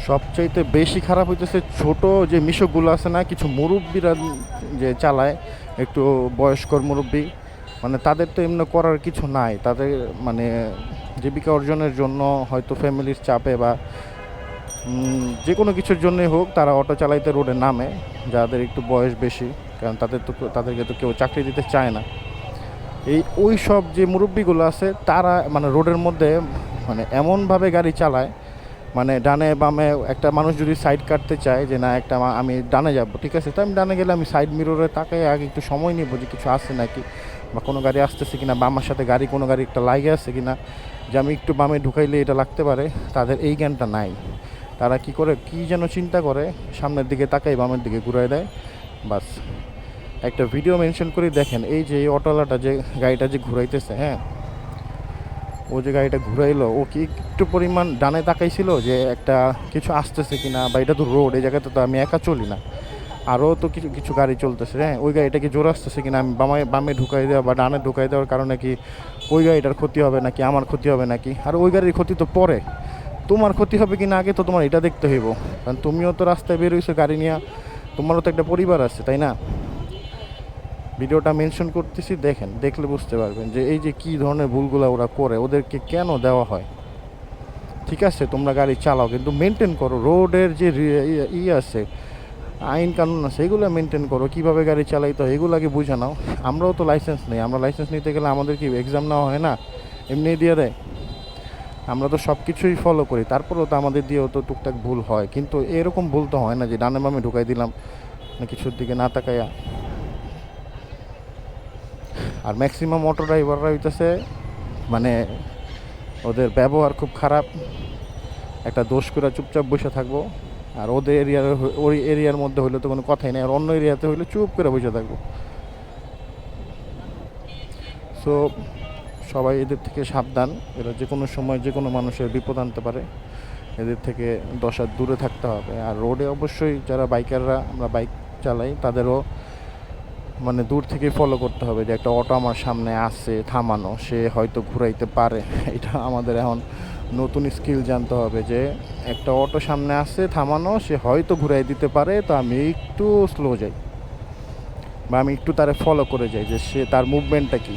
সবচাইতে বেশি খারাপ হইতেছে ছোট যে মিশকগুলো আছে না, কিছু মুরব্বীরা যে চালায়, একটু বয়স্কর মুরব্বী, মানে তাদের তো এমনি করার কিছু নাই, তাদের মানে জীবিকা অর্জনের জন্য হয়তো ফ্যামিলির চাপে বা যে কোনো কিছুর জন্যই হোক তারা অটো চালাইতে রোডে নামে, যাদের একটু বয়স বেশি, কারণ তাদেরকে তো কেউ চাকরি দিতে চায় না। ওই সব যে মুরব্বিগুলো আছে তারা মানে রোডের মধ্যে মানে এমনভাবে গাড়ি চালায়, মানে ডানে বামে একটা মানুষ যদি সাইড কাটতে চায় যে না একটা আমি ডানে যাব, ঠিক আছে, তো আমি ডানে গেলে আমি সাইড মিররে তাকাই আগে একটু সময় নিব যে কিছু আসে নাকি, বা কোনো গাড়ি আসতেছে কিনা, বা আমার সাথে কোনো গাড়ি একটা লাগে আছে কিনা, যে আমি একটু বামে ঢুকাইলে এটা লাগতে পারে। তাদের এই জ্ঞানটা নাই। তারা কি করে, কি যেন চিন্তা করে, সামনের দিকে তাকাই বামের দিকে ঘুরাই দেয়, বাস। একটা ভিডিও মেনশন করে দেখেন, এই যে এই অটোওয়ালাটা যে গাড়িটা যে ঘুরাইতেছে, হ্যাঁ, ও যে গাড়িটা ঘুরাইলো, ও কি একটু পরিমাণ ডানে তাকাইছিল যে একটা কিছু আসতেছে কিনা, বা এটা তো রোড, এই জায়গাতে তো আমি একা চলি না, আরও তো কিছু কিছু গাড়ি চলতেছে, হ্যাঁ, ওই গাড়িটা কি জোর আসতেছে কিনা, আমি বামে ঢুকাই দেওয়া বা ডানে ঢুকাই দেওয়ার কারণে কি ওই গাড়িটার ক্ষতি হবে নাকি আমার ক্ষতি হবে নাকি, আর ওই গাড়ির ক্ষতি তো পরে, তোমার ক্ষতি হবে কিনা আগে তো তোমার এটা দেখতে হইব, কারণ তুমিও তো রাস্তায় বেরোইছো গাড়ি নিয়ে, তোমারও তো একটা পরিবার আছে, তাই না? ভিডিওটা মেনশন করতেছি, দেখেন, দেখলে বুঝতে পারবেন যে এই যে কী ধরনের ভুলগুলো ওরা করে, ওদেরকে কেন দেওয়া হয়। ঠিক আছে, তোমরা গাড়ি চালাও কিন্তু মেনটেন করো, রোডের যে আছে, আইন কানুন আছে, এগুলো মেনটেন করো, কীভাবে গাড়ি চালাইতে হয় এগুলোকে বুঝে নাও। আমরাও তো লাইসেন্স নেই, আমরা লাইসেন্স নিতে গেলে আমাদের কি এক্সাম নেওয়া হয় না, এমনি দিয়ে দেয়? আমরা তো সব কিছুই ফলো করি, তারপরেও তো আমাদের দিয়েও তো টুকটাক ভুল হয়, কিন্তু এরকম ভুল তো হয় না যে ডানে বামে ঢুকাই দিলাম না কিছুর দিকে না তাকাইয়া। আর ম্যাক্সিমাম অটো ড্রাইভাররা হইতেছে মানে ওদের ব্যবহার খুব খারাপ, একটা দোষ করে চুপচাপ বসে থাকবো, আর ওই এরিয়ার মধ্যে হইলে তো কোনো কথাই নেই, আর অন্য এরিয়াতে হইলে চুপ করে বসে থাকবো। সো সবাই এদের থেকে সাবধান, এরা যে কোনো সময় যে কোনো মানুষের বিপদ আনতে পারে, এদের থেকে 10 হাত দূরে থাকতে হবে। আর রোডে অবশ্যই যারা বাইকাররা, আমরা বাইক চালাই, তাদেরও মানে দূর থেকে ফলো করতে হবে যে একটা অটো আমার সামনে আসছে, থামানো, সে হয়তো ঘুরাইতে পারে। এটা আমাদের এখন নতুন স্কিল জানতে হবে যে একটা অটো সামনে আসছে, থামানো, সে হয়তো ঘুরাই দিতে পারে, তো আমি একটু স্লো যাই বা আমি একটু তারে ফলো করে যাই যে সে তার মুভমেন্টটা কী।